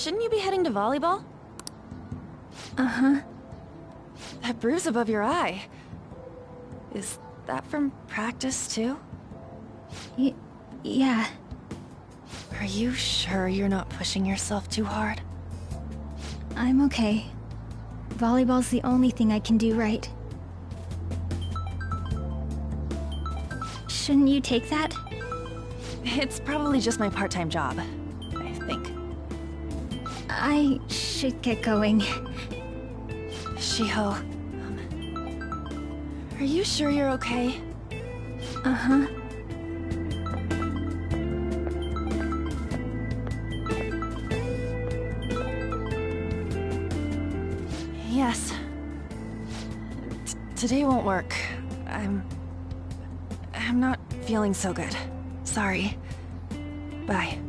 shouldn't you be heading to volleyball? Uh-huh. That bruise above your eye. Is that from practice, too? Yeah. Are you sure you're not pushing yourself too hard? I'm okay. Volleyball's the only thing I can do right. Shouldn't you take that? It's probably just my part-time job, I think. I should get going. Shiho, are you sure you're okay? Uh-huh. Yes. Today won't work. I'm not feeling so good. Sorry. Bye.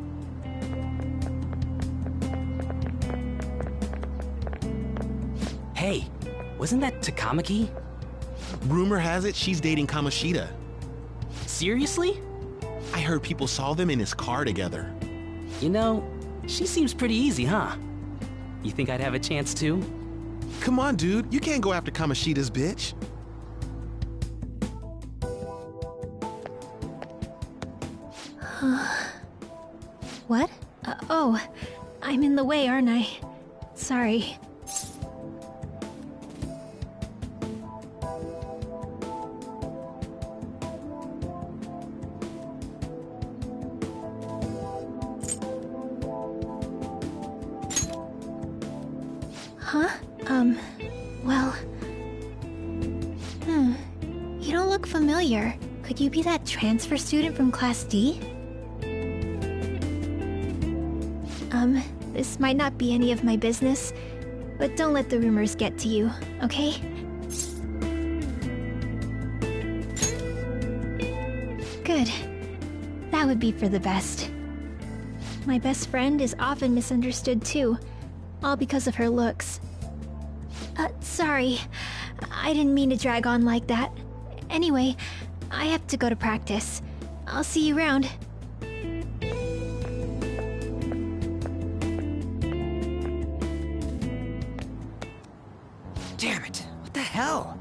Hey, wasn't that Takamaki? Rumor has it she's dating Kamoshida. Seriously? I heard people saw them in his car together. You know, she seems pretty easy, huh? You think I'd have a chance too? Come on, dude. You can't go after Kamoshida's bitch. What? Oh, I'm in the way, aren't I? Sorry. Huh? Well... You don't look familiar. Could you be that transfer student from Class D? This might not be any of my business, but don't let the rumors get to you, okay? Good. That would be for the best. My best friend is often misunderstood too, all because of her looks. Sorry. I didn't mean to drag on like that. Anyway, I have to go to practice. I'll see you around. Damn it, what the hell?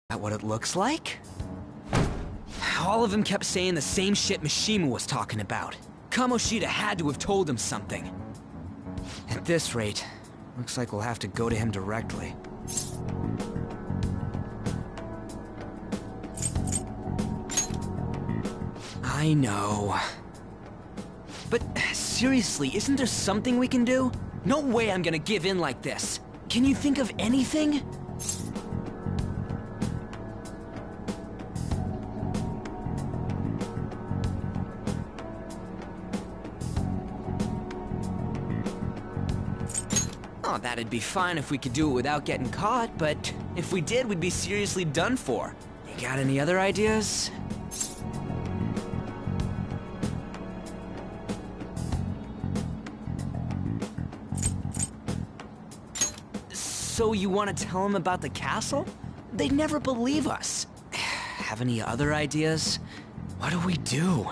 That what it looks like? All of them kept saying the same shit Mishima was talking about. Kamoshida had to have told him something. At this rate, looks like we'll have to go to him directly. I know. But seriously, isn't there something we can do? No way I'm gonna give in like this. Can you think of anything? Oh, that'd be fine if we could do it without getting caught, but if we did, we'd be seriously done for. You got any other ideas? So you want to tell them about the castle? They'd never believe us. Have any other ideas? What do we do?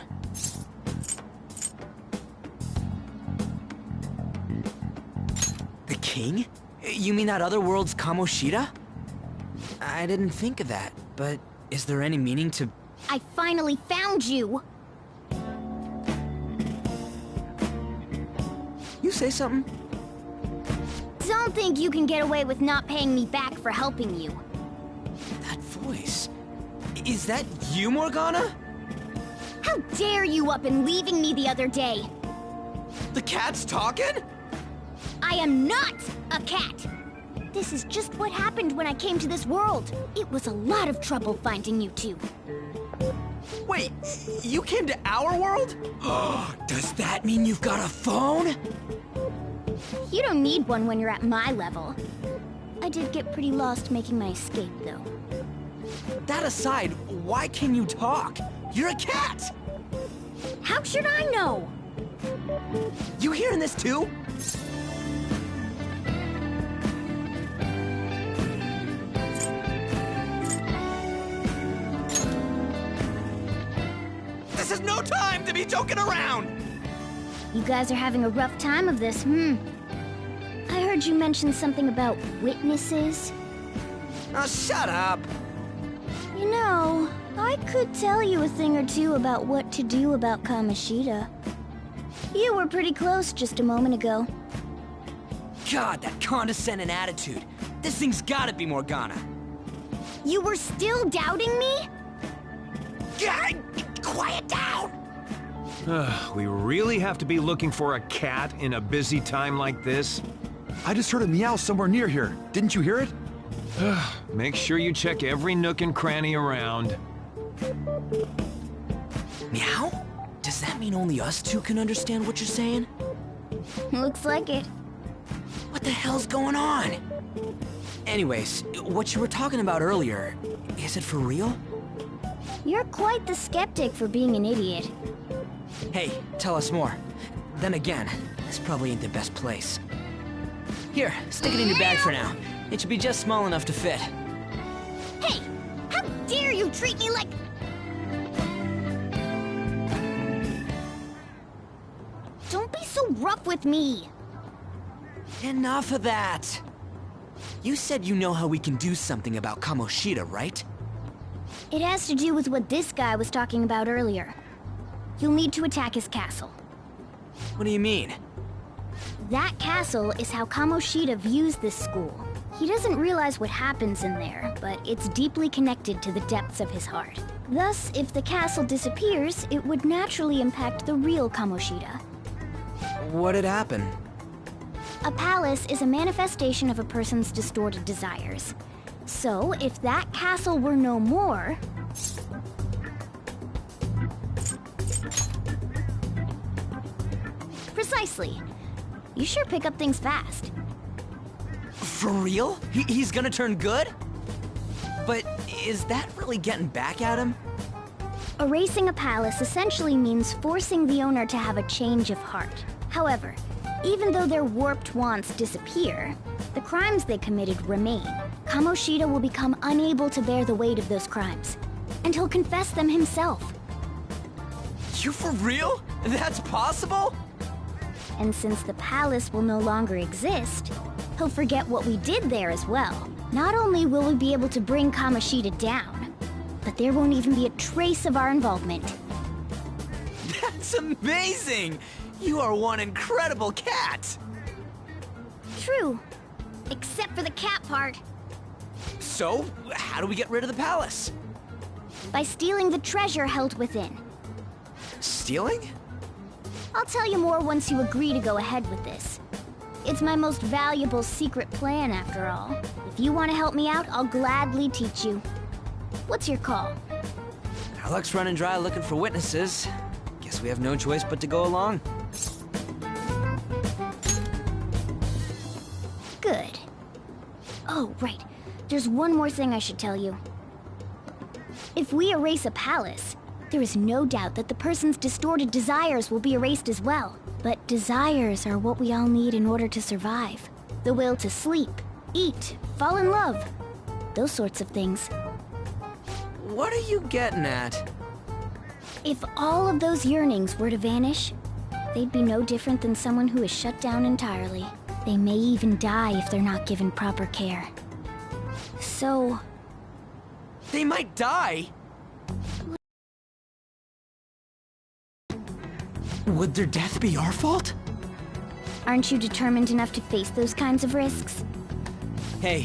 The king? You mean that other world's Kamoshida? I didn't think of that, but is there any meaning to... I finally found you! You say something? Don't think you can get away with not paying me back for helping you. That voice... Is that you, Morgana? How dare you up and leaving me the other day? The cat's talking? I am not a cat! This is just what happened when I came to this world. It was a lot of trouble finding you two. Wait, you came to our world? Does that mean you've got a phone? You don't need one when you're at my level. I did get pretty lost making my escape, though. That aside, why can you talk? You're a cat! How should I know? You hearing this too? This is no time to be joking around! You guys are having a rough time of this, I heard you mention something about witnesses. Oh, shut up! You know, I could tell you a thing or two about what to do about Kamoshida. You were pretty close just a moment ago. God, that condescending attitude. This thing's gotta be Morgana. You were still doubting me? God, quiet down! We really have to be looking for a cat in a busy time like this? I just heard a meow somewhere near here. Didn't you hear it? Make sure you check every nook and cranny around. Meow? Does that mean only us two can understand what you're saying? Looks like it. What the hell's going on? Anyways, what you were talking about earlier, is it for real? You're quite the skeptic for being an idiot. Hey, tell us more. Then again, this probably ain't the best place. Here, stick it in your bag for now. It should be just small enough to fit. Hey! How dare you treat me like... Don't be so rough with me! Enough of that! You said you know how we can do something about Kamoshida, right? It has to do with what this guy was talking about earlier. You'll need to attack his castle. What do you mean? That castle is how Kamoshida views this school. He doesn't realize what happens in there, but it's deeply connected to the depths of his heart. Thus, if the castle disappears, it would naturally impact the real Kamoshida. What'd happen? A palace is a manifestation of a person's distorted desires. So, if that castle were no more... Precisely. You sure pick up things fast. For real? He's gonna turn good? But is that really getting back at him? Erasing a palace essentially means forcing the owner to have a change of heart. However, even though their warped wants disappear, the crimes they committed remain. Kamoshida will become unable to bear the weight of those crimes, and he'll confess them himself. You for real? That's possible? And since the palace will no longer exist, he'll forget what we did there as well. Not only will we be able to bring Kamoshida down, but there won't even be a trace of our involvement. That's amazing! You are one incredible cat! True. Except for the cat part. So, how do we get rid of the palace? By stealing the treasure held within. Stealing? I'll tell you more once you agree to go ahead with this. It's my most valuable secret plan, after all. If you want to help me out, I'll gladly teach you. What's your call? Our luck's running dry looking for witnesses. Guess we have no choice but to go along. Good. Oh, right. There's one more thing I should tell you. If we erase a palace, there is no doubt that the person's distorted desires will be erased as well. But desires are what we all need in order to survive. The will to sleep, eat, fall in love. Those sorts of things. What are you getting at? If all of those yearnings were to vanish, they'd be no different than someone who is shut down entirely. They may even die if they're not given proper care. So... They might die? Would their death be our fault? aren't you determined enough to face those kinds of risks? Hey,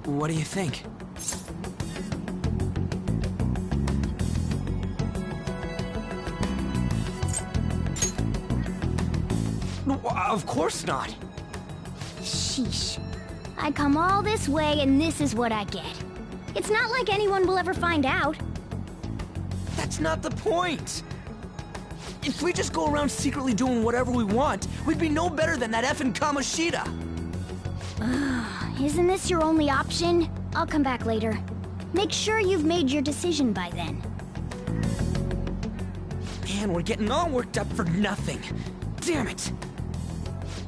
what do you think? Of course not. Sheesh. I come all this way and this is what I get. It's not like anyone will ever find out. That's not the point. If we just go around secretly doing whatever we want, we'd be no better than that effing Kamoshida. Isn't this your only option? I'll come back later. Make sure you've made your decision by then. Man, we're getting all worked up for nothing. Damn it.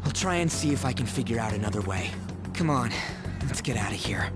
I'll try and see if I can figure out another way. Come on, let's get out of here.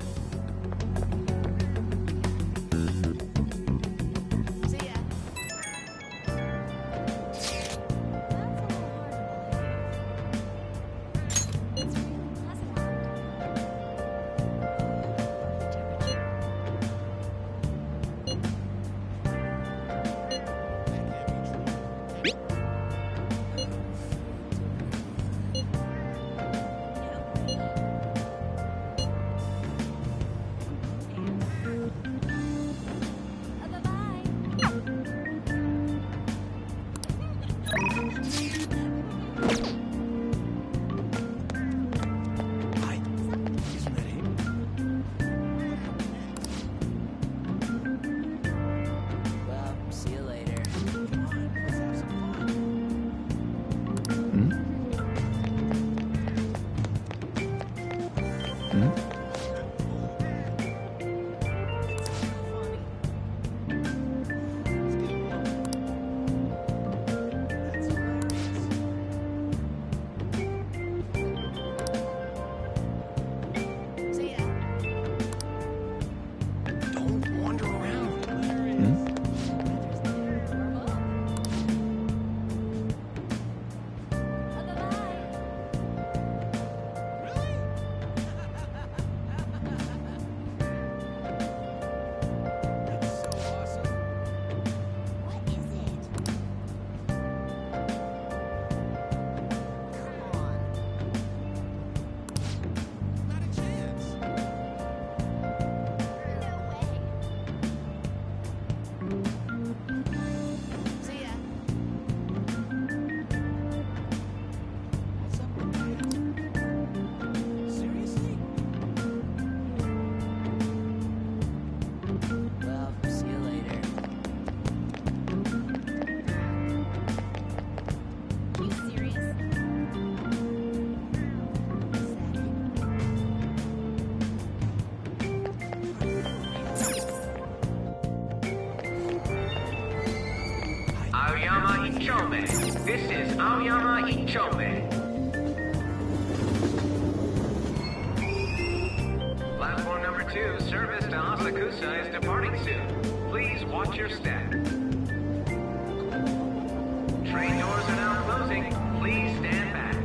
Ichome. This is Aoyama Ichome. Platform number 2, service to Asakusa is departing soon. Please watch your step. Train doors are now closing. Please stand back.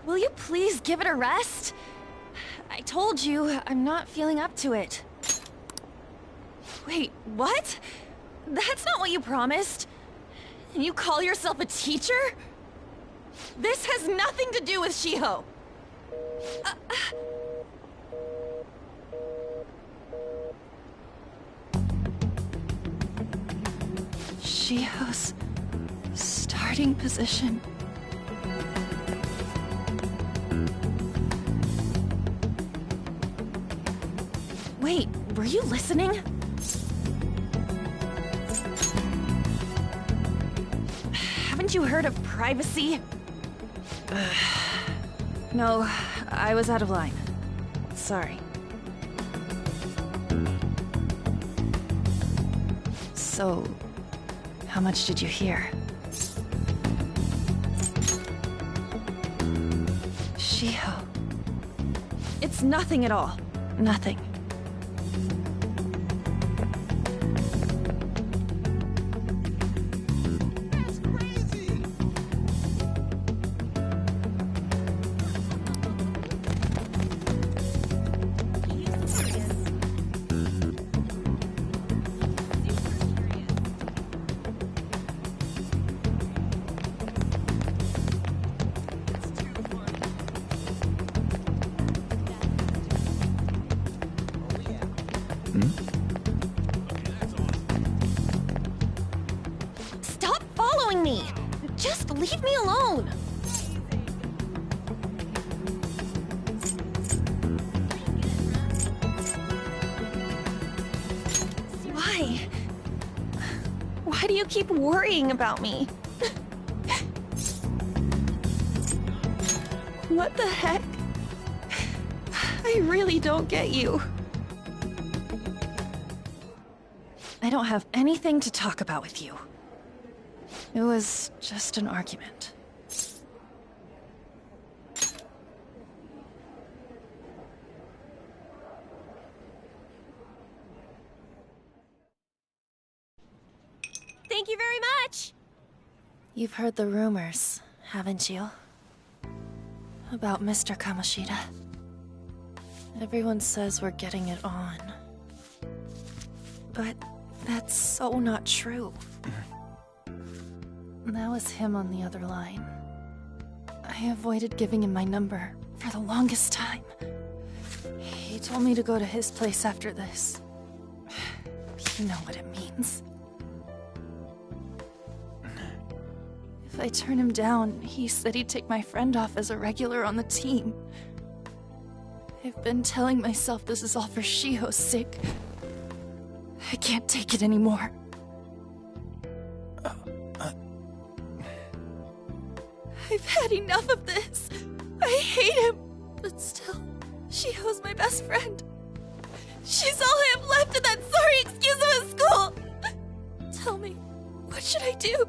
Will you please give it a rest? I told you, I'm not feeling up to it. Wait, what? That's not what you promised. And you call yourself a teacher? This has nothing to do with Shiho. Shiho's starting position. Wait, were you listening? Haven't you heard of privacy? No, I was out of line. Sorry. So, how much did you hear? Shiho. It's nothing at all. Nothing. Stop following me! Just leave me alone! Why? Why do you keep worrying about me? What the heck? I really don't get you. I don't have anything to talk about with you. It was just an argument. Thank you very much! You've heard the rumors, haven't you? About Mr. Kamoshida. Everyone says we're getting it on. But that's so not true. That was him on the other line. I avoided giving him my number for the longest time. He told me to go to his place after this. You know what it means. If I turn him down, he said he'd take my friend off as a regular on the team. I've been telling myself this is all for Shiho's sake. I can't take it anymore. I've had enough of this. I hate him. But still, Shiho's my best friend. She's all I have left in that sorry excuse of a school. Tell me, what should I do?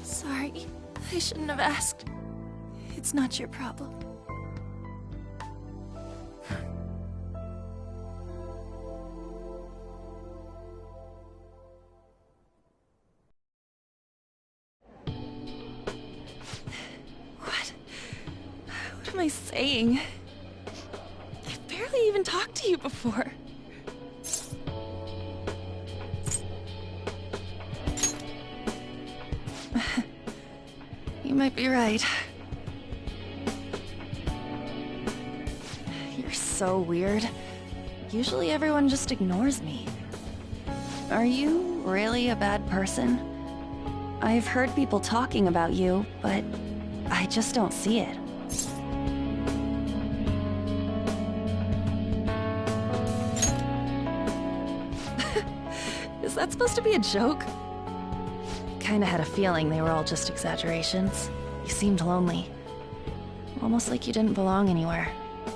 Sorry, I shouldn't have asked. It's not your problem. What am I saying? I've barely even talked to you before. You might be right. You're so weird. Usually everyone just ignores me. Are you really a bad person? I've heard people talking about you, but I just don't see it. Is that supposed to be a joke? kinda had a feeling they were all just exaggerations. You seemed lonely. Almost like you didn't belong anywhere.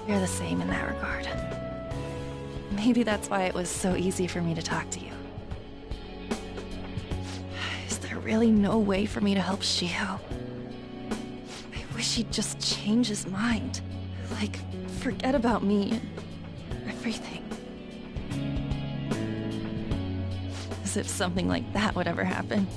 You're the same in that regard. Maybe that's why it was so easy for me to talk to you. Is there really no way for me to help Shiho? I wish he'd just change his mind. Like, forget about me and everything. As if something like that would ever happen.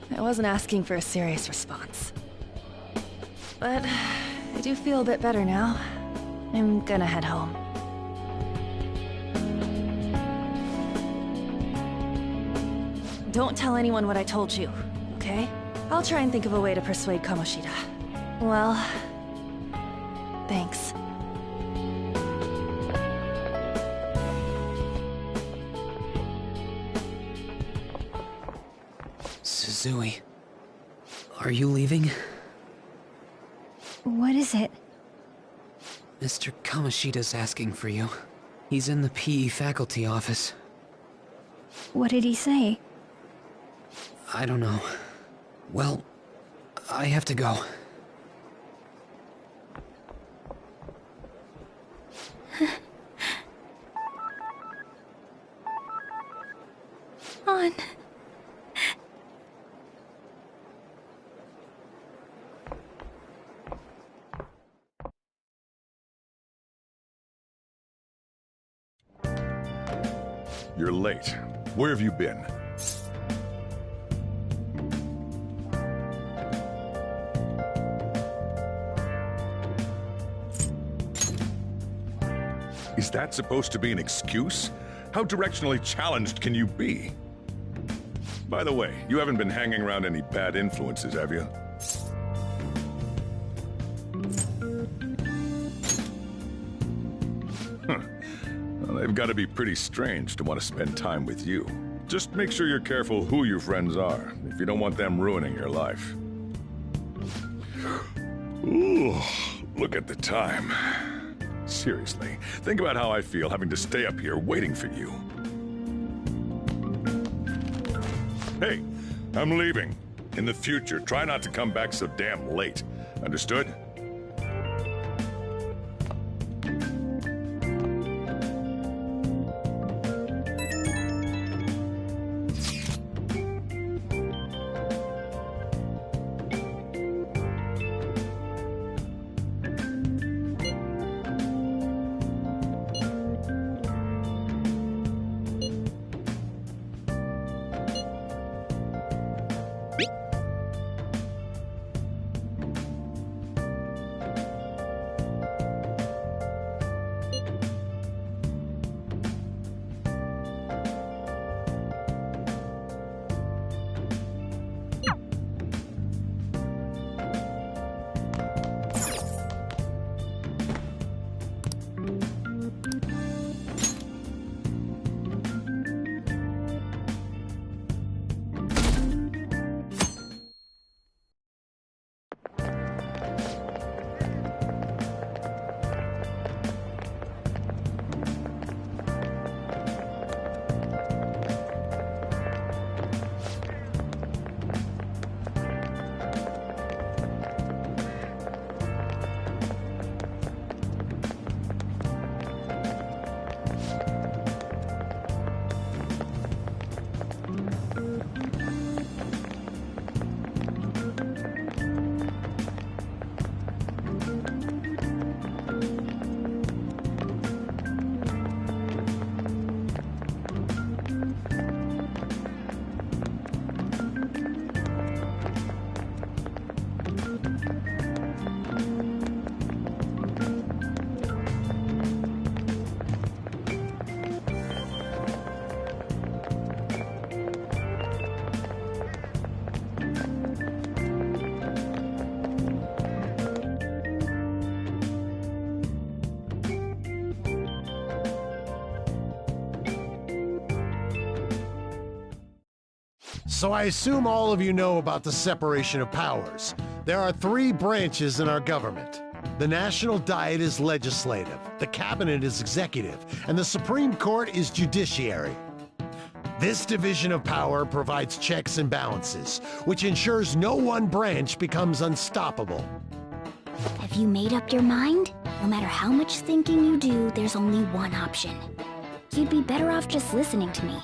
I wasn't asking for a serious response. But I do feel a bit better now. I'm gonna head home. Don't tell anyone what I told you, okay? I'll try and think of a way to persuade Kamoshida. Well, thanks. Suzui, are you leaving? What is it? Mr. Kamoshida's asking for you. He's in the PE faculty office. What did he say? I don't know. Well, I have to go. On. You're late. Where have you been? Is that supposed to be an excuse? How directionally challenged can you be? By the way, you haven't been hanging around any bad influences, have you? Well, they've got to be pretty strange to want to spend time with you. Just make sure you're careful who your friends are, if you don't want them ruining your life. Ooh, look at the time. Seriously, think about how I feel having to stay up here waiting for you. Hey, I'm leaving. In the future, try not to come back so damn late. Understood? So I assume all of you know about the separation of powers. There are 3 branches in our government. The National Diet is legislative, the Cabinet is executive, and the Supreme Court is judiciary. This division of power provides checks and balances, which ensures no one branch becomes unstoppable. Have you made up your mind? No matter how much thinking you do, there's only one option. You'd be better off just listening to me.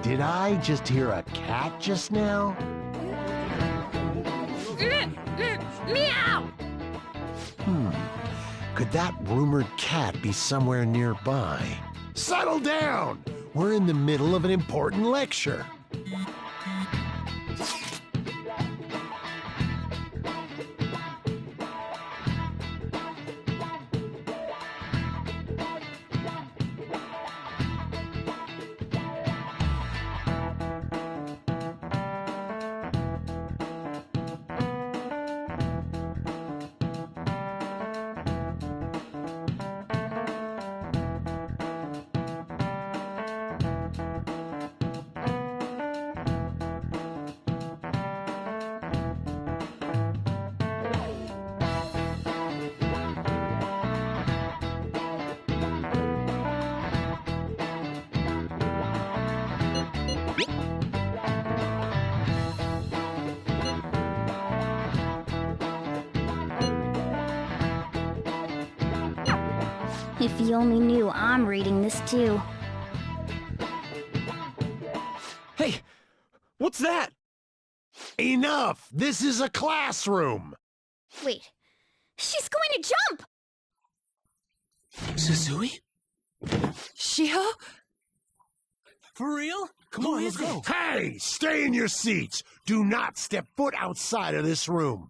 Did I just hear a cat just now? Meow! Could that rumored cat be somewhere nearby? Settle down! We're in the middle of an important lecture. If you only knew I'm reading this too. Hey, what's that? Enough! This is a classroom! Wait, she's going to jump! Suzui? Shiho? For real? Come on, let's go. Hey! Stay in your seats! Do not step foot outside of this room!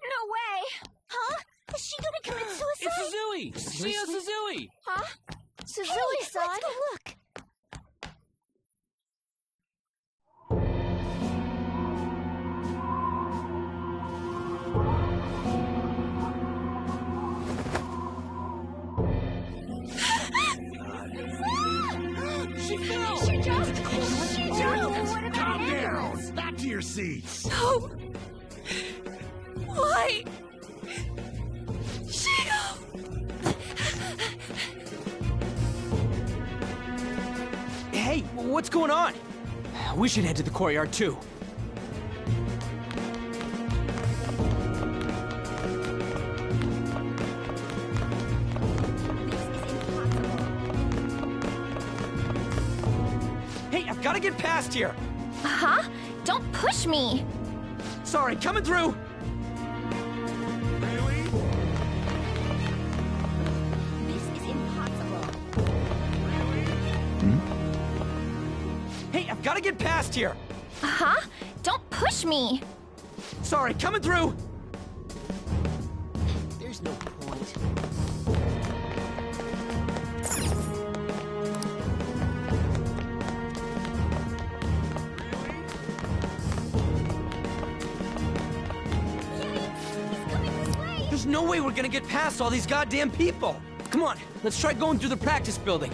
No way! Huh? Is she gonna commit suicide? It's Suzui! Shio Suzui! Huh? Suzui-san? Let's go look. She fell! She jumped! Calm down! Back to your seats! No! Why? Shiho! Hey, what's going on? We should head to the courtyard too. Hey, I've got to get past here. Huh? Don't push me! Sorry, coming through. This is impossible. Hey, I've got to get past here. Huh? Don't push me! Sorry, coming through. There's no point. There's no way we're gonna get past all these goddamn people. Come on, let's try going through the practice building.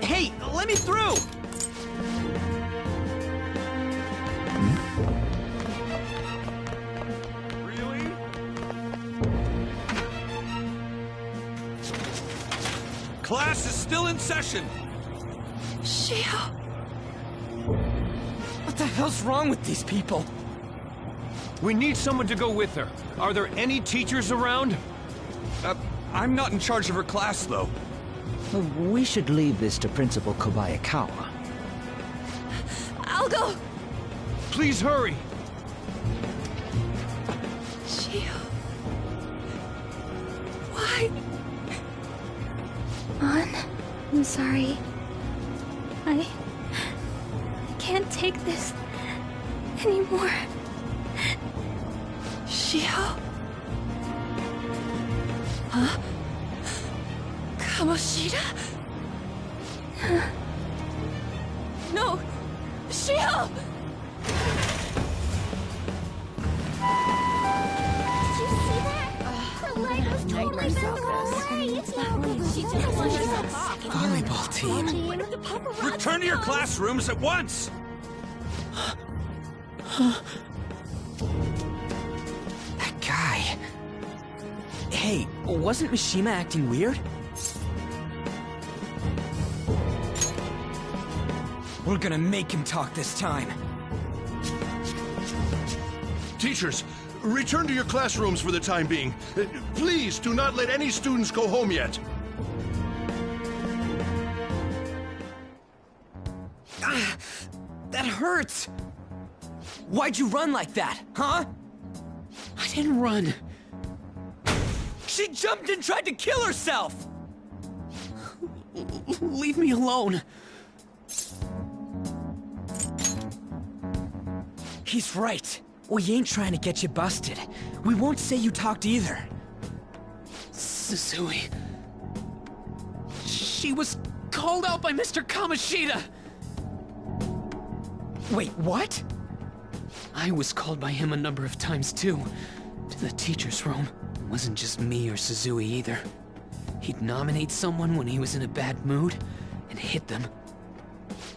Hey, let me through! Really? Class is still in session. Shiho! What the hell's wrong with these people? We need someone to go with her. Are there any teachers around? I'm not in charge of her class, though. We should leave this to Principal Kobayakawa. I'll go! Please hurry! Shiho. Why? An, I'm sorry. I can't take this anymore. Shiho? Huh? Kamoshida? Mishima! Did you see that? Her leg was totally bent the wrong way. It's no good. She just wants to Volleyball team. Return to your classrooms at once! That guy. Hey, wasn't Mishima acting weird? We're gonna make him talk this time. Teachers, return to your classrooms for the time being. Please do not let any students go home yet. That hurts! Why'd you run like that, huh? I didn't run. She jumped and tried to kill herself! Leave me alone. He's right. We ain't trying to get you busted. We won't say you talked either. Suzui. She was called out by Mr. Kamoshida! Wait, what? I was called by him a number of times too. To the teacher's room. It wasn't just me or Suzui either. He'd nominate someone when he was in a bad mood, and hit them.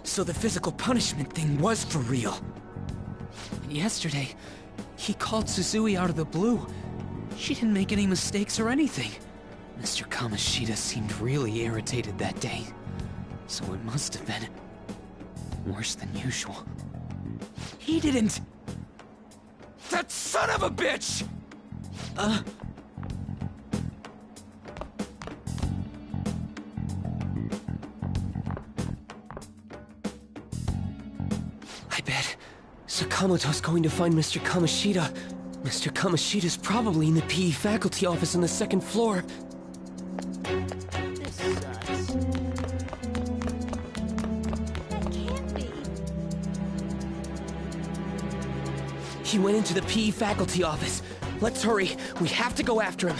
So the physical punishment thing was for real. And yesterday, he called Suzui out of the blue. She didn't make any mistakes or anything. Mr. Kamoshida seemed really irritated that day. So it must have been worse than usual. He didn't... That son of a bitch! I bet Sakamoto's going to find Mr. Kamoshida. Mr. Kamoshida's probably in the PE faculty office on the second floor. This sucks. That can't be. He went into the PE faculty office. Let's hurry. We have to go after him.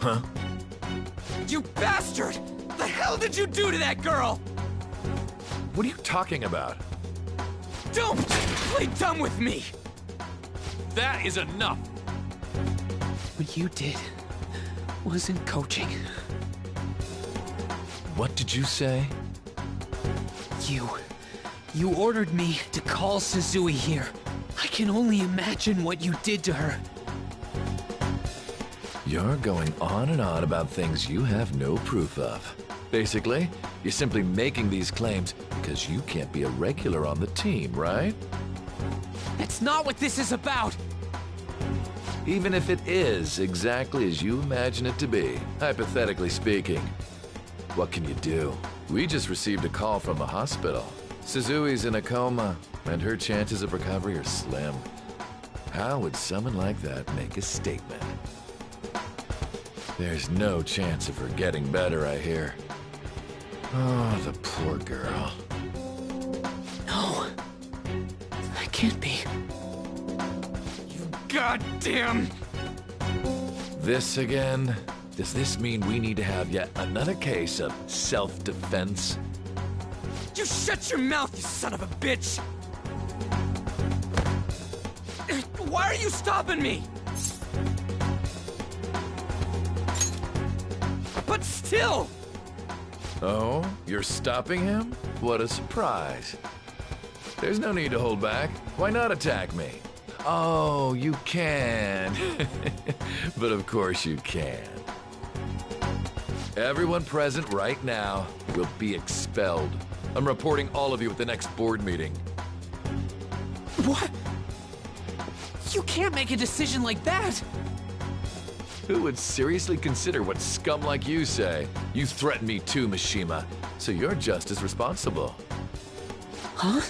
Huh? You bastard! The hell did you do to that girl? What are you talking about? Don't play dumb with me! That is enough! What you did wasn't coaching. What did you say? You ordered me to call Suzui here. I can only imagine what you did to her. You're going on and on about things you have no proof of. Basically, you're simply making these claims because you can't be a regular on the team, right? That's not what this is about! Even if it is exactly as you imagine it to be, hypothetically speaking, what can you do? We just received a call from the hospital. Suzui's in a coma, and her chances of recovery are slim. How would someone like that make a statement? There's no chance of her getting better, I hear. Oh, the poor girl. No. That can't be. You goddamn... This again? Does this mean we need to have yet another case of self-defense? You shut your mouth, you son of a bitch! Why are you stopping me? But still! Oh, you're stopping him? What a surprise. There's no need to hold back. Why not attack me? Oh, you can. But of course you can. Everyone present right now will be expelled. I'm reporting all of you at the next board meeting. What? You can't make a decision like that! Who would seriously consider what scum like you say? You threatened me too, Mishima, so you're just as responsible. Huh?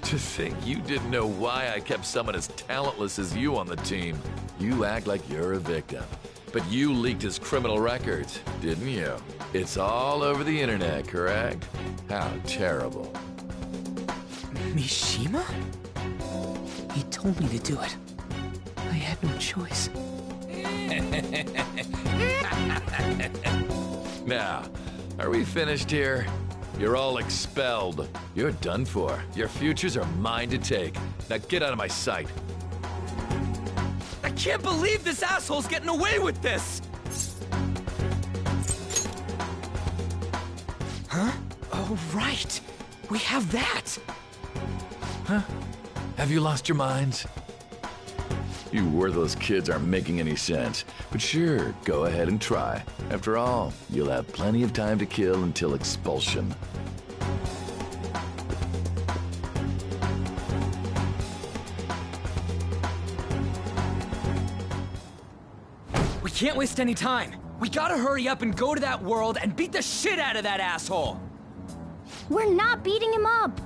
To think you didn't know why I kept someone as talentless as you on the team. You act like you're a victim. But you leaked his criminal records, didn't you? It's all over the internet, correct? How terrible. Mishima? He told me to do it. I had no choice. Now, are we finished here? You're all expelled. You're done for. Your futures are mine to take. Now get out of my sight. I can't believe this asshole's getting away with this! Huh? Oh, right. We have that. Huh? Have you lost your minds? You worthless kids aren't making any sense. But sure, go ahead and try. After all, you'll have plenty of time to kill until expulsion. We can't waste any time. We gotta hurry up and go to that world and beat the shit out of that asshole! We're not beating him up.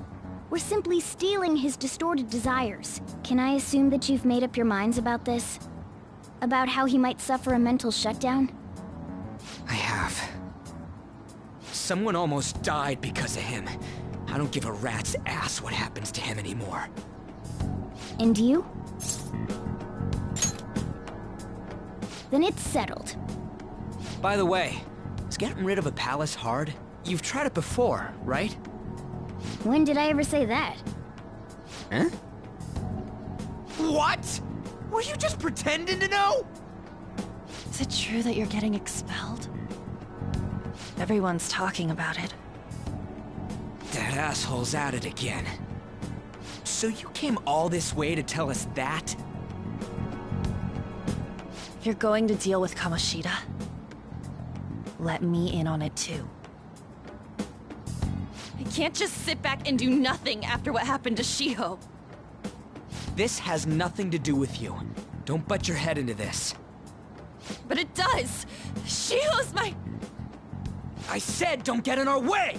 We're simply stealing his distorted desires. Can I assume that you've made up your minds about this? About how he might suffer a mental shutdown? I have. Someone almost died because of him. I don't give a rat's ass what happens to him anymore. And you? Then it's settled. By the way, is getting rid of a palace hard? You've tried it before, right? When did I ever say that? Huh? What? Were you just pretending to know? Is it true that you're getting expelled? Everyone's talking about it. That asshole's at it again. So you came all this way to tell us that? If you're going to deal with Kamoshida, let me in on it too. I can't just sit back and do nothing after what happened to Shiho. This has nothing to do with you. Don't butt your head into this. But it does! Shiho's my... I said don't get in our way!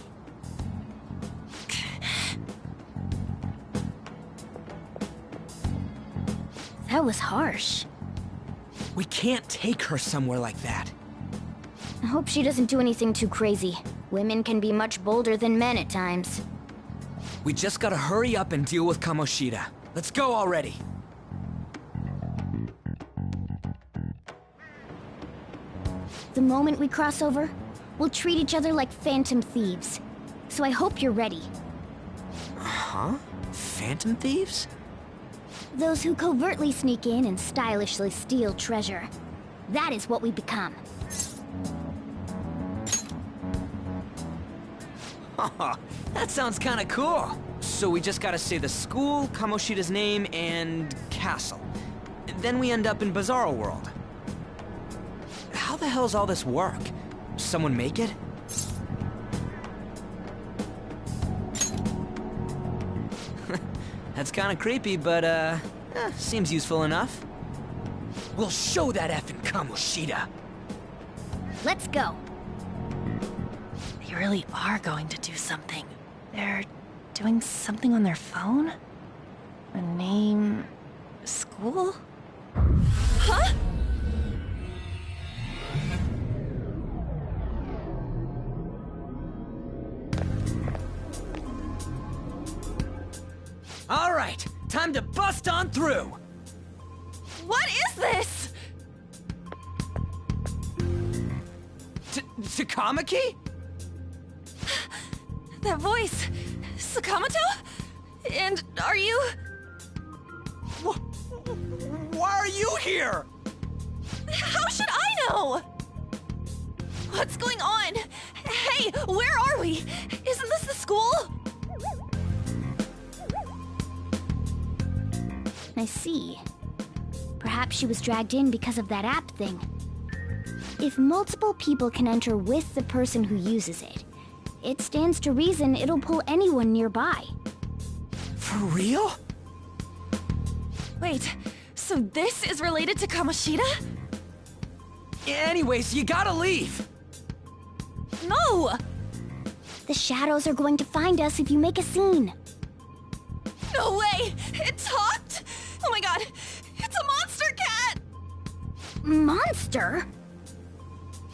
That was harsh. We can't take her somewhere like that. I hope she doesn't do anything too crazy. Women can be much bolder than men at times. We just gotta hurry up and deal with Kamoshida. Let's go already. The moment we cross over, we'll treat each other like phantom thieves. So I hope you're ready. Huh? Phantom thieves? Those who covertly sneak in and stylishly steal treasure. That is what we become. That sounds kinda cool. So we just gotta say the school, Kamoshida's name, and castle. Then we end up in Bizarro World. How the hell's all this work? Someone make it? That's kinda creepy, but seems useful enough. We'll show that effing Kamoshida. Let's go. They really are going to do something. They're doing something on their phone? A name... school? Huh? All right, time to bust on through. What is this? Takamaki? That voice... Sakamoto? And are you... Why are you here? How should I know? What's going on? Hey, where are we? Isn't this the school? I see. Perhaps she was dragged in because of that app thing. If multiple people can enter with the person who uses it, it stands to reason it'll pull anyone nearby. For real? Wait, so this is related to Kamoshida? Anyways, you gotta leave! No! The shadows are going to find us if you make a scene. No way! It talked? Oh my god! It's a monster cat! Monster?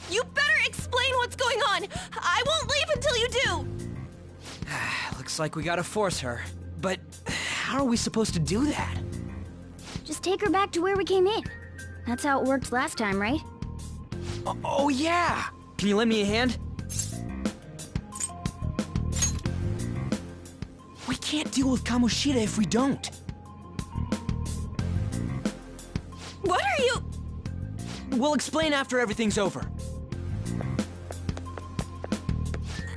You better explain what's going on! I won't leave until you do! Looks like we gotta force her. But how are we supposed to do that? Just take her back to where we came in. That's how it worked last time, right? Oh yeah! Can you lend me a hand? We can't deal with Kamoshida if we don't. What are you... We'll explain after everything's over.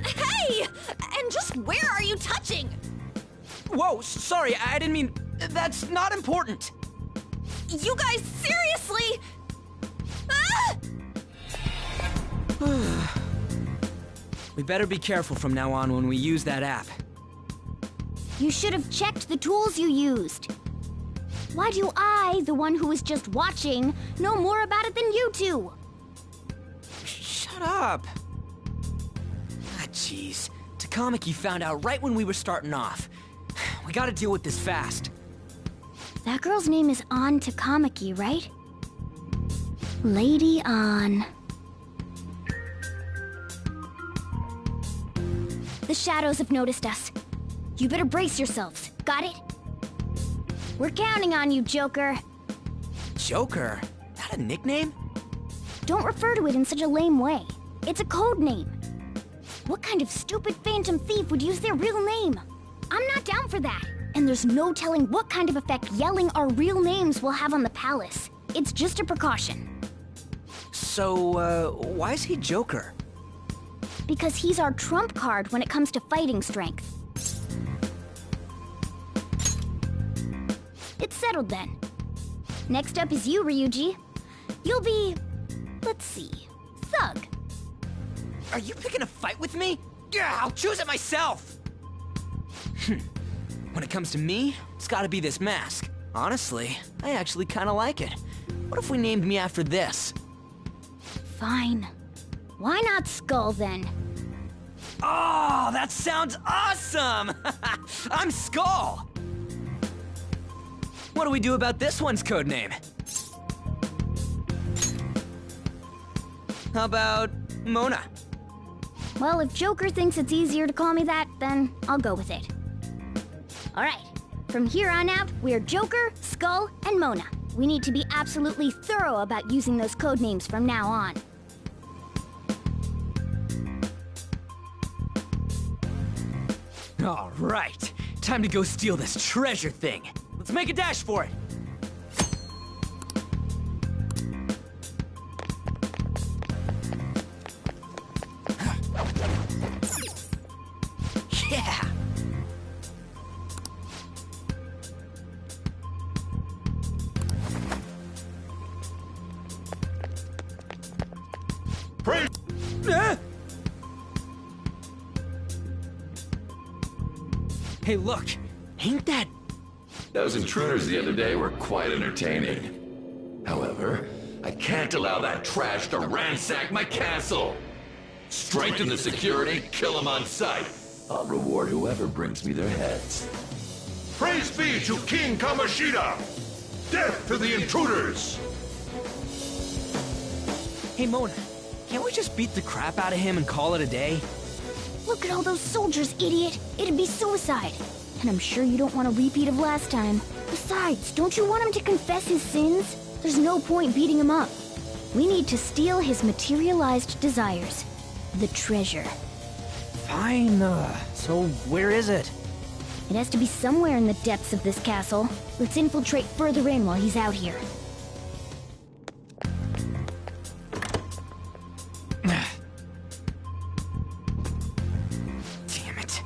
Hey! And just where are you touching? Whoa, sorry, I didn't mean... That's not important. You guys, seriously? Ah! We better be careful from now on when we use that app. You should have checked the tools you used. Why do I, the one who was just watching, know more about it than you two? Shut up. Ah, jeez. Takamaki found out right when we were starting off. We gotta deal with this fast. That girl's name is An Takamaki, right? Lady An. The shadows have noticed us. You better brace yourselves. Got it? We're counting on you, Joker. Joker? That a nickname? Don't refer to it in such a lame way. It's a code name. What kind of stupid phantom thief would use their real name? I'm not down for that. And there's no telling what kind of effect yelling our real names will have on the palace. It's just a precaution. So, why is he Joker? Because he's our trump card when it comes to fighting strength. It's settled then. Next up is you, Ryuji. You'll be... let's see... Thug. Are you picking a fight with me? Yeah, I'll choose it myself! When it comes to me, it's gotta be this mask. Honestly, I actually kinda like it. What if we named me after this? Fine. Why not Skull, then? Oh, that sounds awesome! I'm Skull! What do we do about this one's codename? How about Mona? Well, if Joker thinks it's easier to call me that, then I'll go with it. Alright, from here on out, we're Joker, Skull, and Mona. We need to be absolutely thorough about using those codenames from now on. Alright, time to go steal this treasure thing. Let's make a dash for it. Yeah! Praise! Hey, look! Ain't that... Those intruders the other day were quite entertaining. However, I can't allow that trash to ransack my castle. Strengthen the security, kill them on sight. I'll reward whoever brings me their heads. Praise be to King Kamoshida! Death to the intruders! Hey, Mona, can't we just beat the crap out of him and call it a day? Look at all those soldiers, idiot! It'd be suicide. And I'm sure you don't want a repeat of last time. Besides, don't you want him to confess his sins? There's no point beating him up. We need to steal his materialized desires. The treasure. Fine, so where is it? It has to be somewhere in the depths of this castle. Let's infiltrate further in while he's out here. Damn it.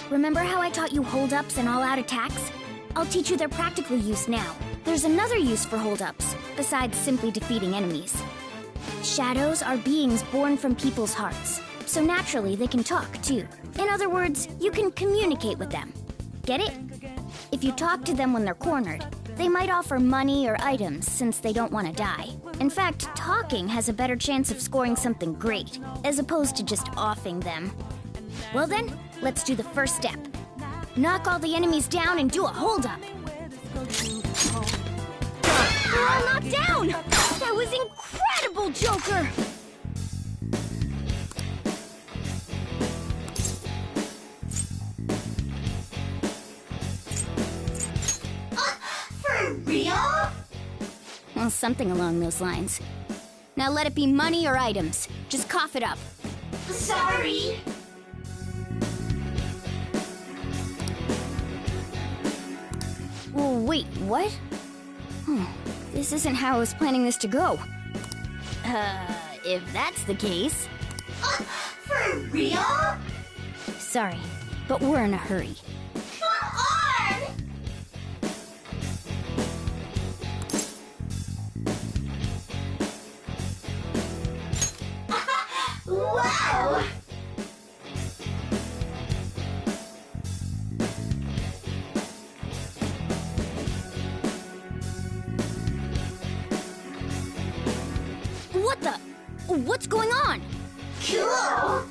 Remember how I taught you hold-ups and all-out attacks? I'll teach you their practical use now. There's another use for hold-ups, besides simply defeating enemies. Shadows are beings born from people's hearts, so naturally they can talk, too. In other words, you can communicate with them. Get it? If you talk to them when they're cornered, they might offer money or items since they don't want to die. In fact, talking has a better chance of scoring something great, as opposed to just offing them. Well then, let's do the first step. Knock all the enemies down and do a hold-up. We're all knocked down! That was incredible, Joker! For real? Well, something along those lines. Now let it be money or items. Just cough it up. Sorry. Well, wait, what? This isn't how I was planning this to go. If that's the case... For real? Sorry, but we're in a hurry. Come on! Wow! What the? What's going on? Cool!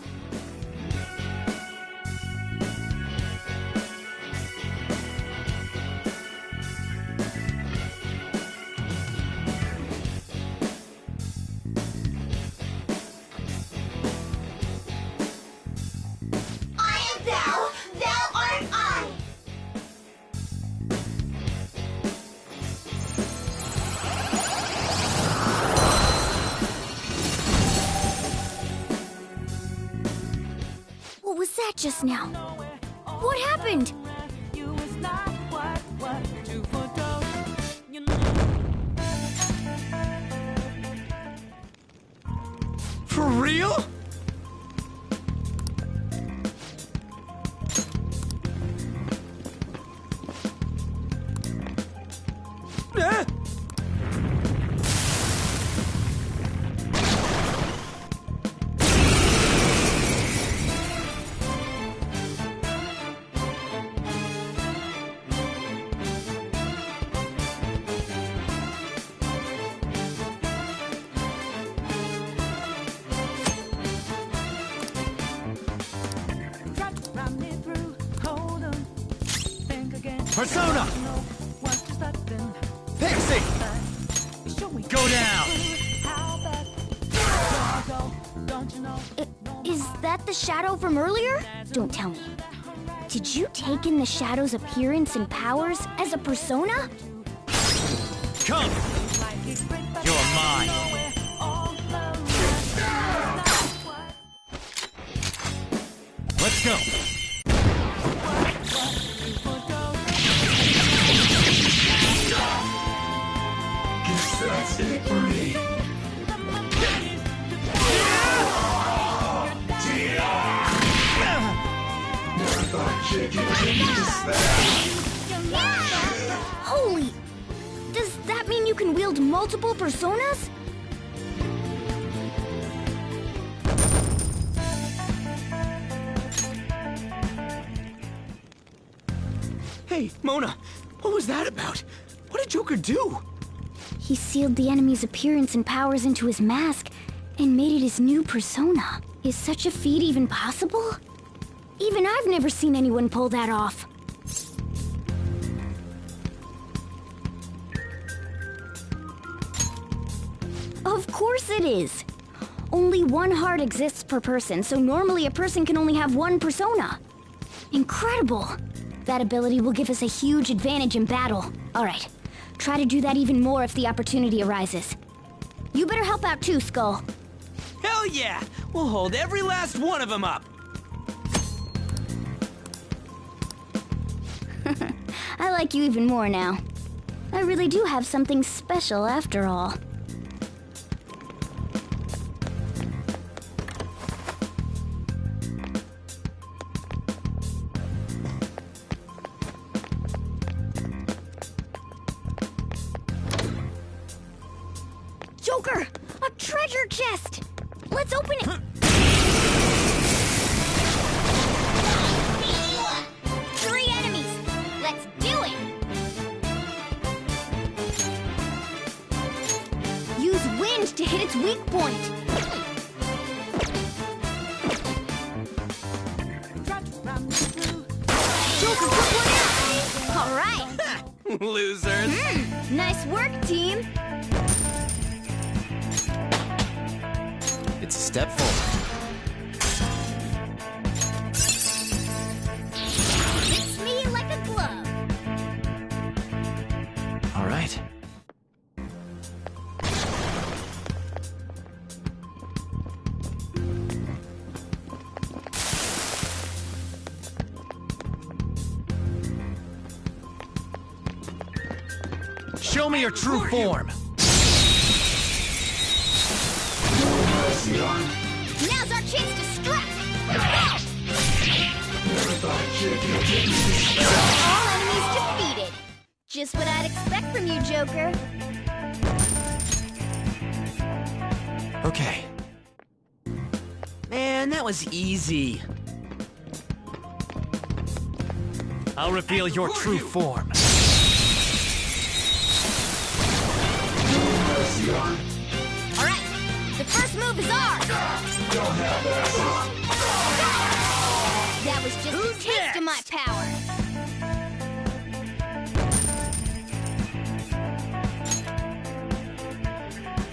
I am thou, thou art I. What was that just now? What happened? For real? Persona! Pixie! Go down! Is that the shadow from earlier? Don't tell me. Did you take in the shadow's appearance and powers as a persona? Come! You're mine! Let's go! That's it for me. Never thought chicken this bad. Holy! Does that mean you can wield multiple personas? Hey, Mona, what was that about? What did Joker do? He sealed the enemy's appearance and powers into his mask and made it his new persona. Is such a feat even possible? Even I've never seen anyone pull that off. Of course it is. Only one heart exists per person, so normally a person can only have one persona. Incredible! That ability will give us a huge advantage in battle. All right. Try to do that even more if the opportunity arises. You better help out too, Skull. Hell yeah! We'll hold every last one of them up! I like you even more now. I really do have something special after all. Joker! A treasure chest! Let's open it! 3 enemies! Let's do it! Use wind to hit its weak point! Joker, put one out! Alright! Losers. Nice work, team. It's a step forward. Fits me like a glove. All right. Show me your true form. Now's our chance to strike. All enemies defeated. Just what I'd expect from you, Joker. Okay. Man, that was easy. I'll reveal your true form. Alright, the first move is ours! That was just a taste of my power!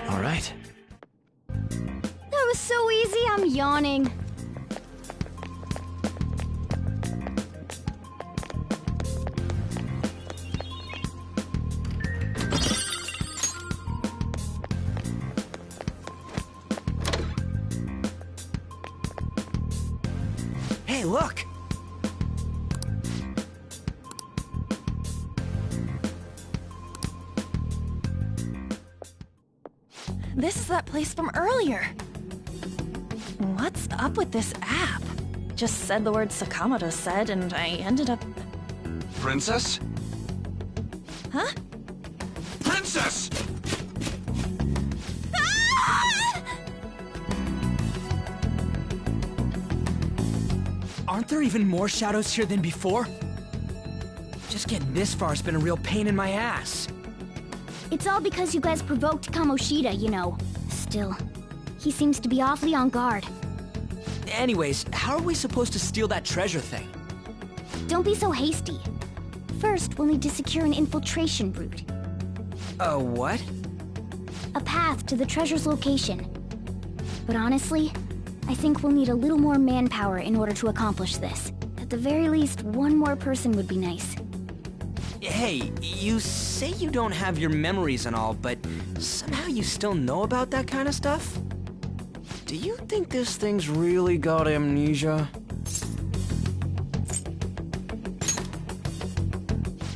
All right. That was so easy, I'm yawning. Hey, look! This is that place from earlier. What's up with this app? Just said the word Sakamoto said, and I ended up... Princess? Huh? Princess! Aren't there even more shadows here than before? Just getting this far has been a real pain in my ass. It's all because you guys provoked Kamoshida, you know. Still, he seems to be awfully on guard. Anyways, how are we supposed to steal that treasure thing? Don't be so hasty. First, we'll need to secure an infiltration route. A what? A path to the treasure's location. But honestly, I think we'll need a little more manpower in order to accomplish this. At the very least, one more person would be nice. Hey, you say you don't have your memories and all, but somehow you still know about that kind of stuff? Do you think this thing's really got amnesia?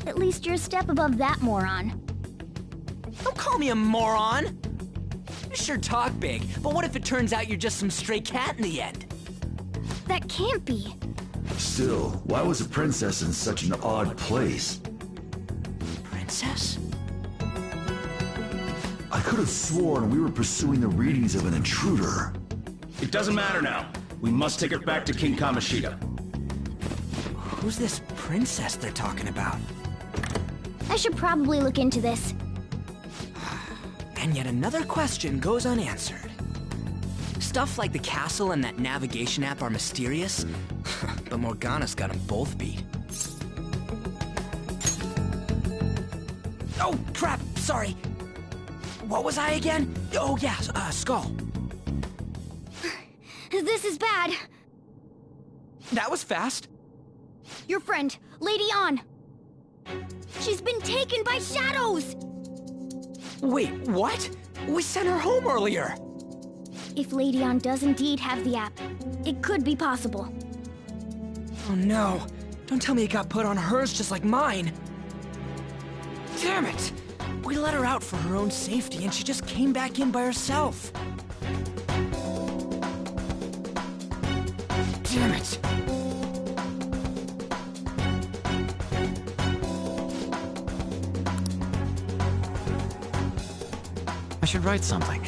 At least you're a step above that moron. Don't call me a moron! You sure talk big, but what if it turns out you're just some stray cat in the end? That can't be. Still, why was a princess in such an odd place? Princess? I could have sworn we were pursuing the readings of an intruder. It doesn't matter now. We must take her back to King Kamoshida. Who's this princess they're talking about? I should probably look into this. And yet another question goes unanswered. Stuff like the castle and that navigation app are mysterious, but Morgana's got them both beat. Oh, crap! Sorry! What was I again? Oh, yeah, Skull. This is bad. That was fast. Your friend, Lady Ann. She's been taken by shadows! Wait, what? We sent her home earlier! If Lady Ann does indeed have the app, it could be possible. Oh no! Don't tell me it got put on hers just like mine! Damn it! We let her out for her own safety and she just came back in by herself! Damn it! I should write something.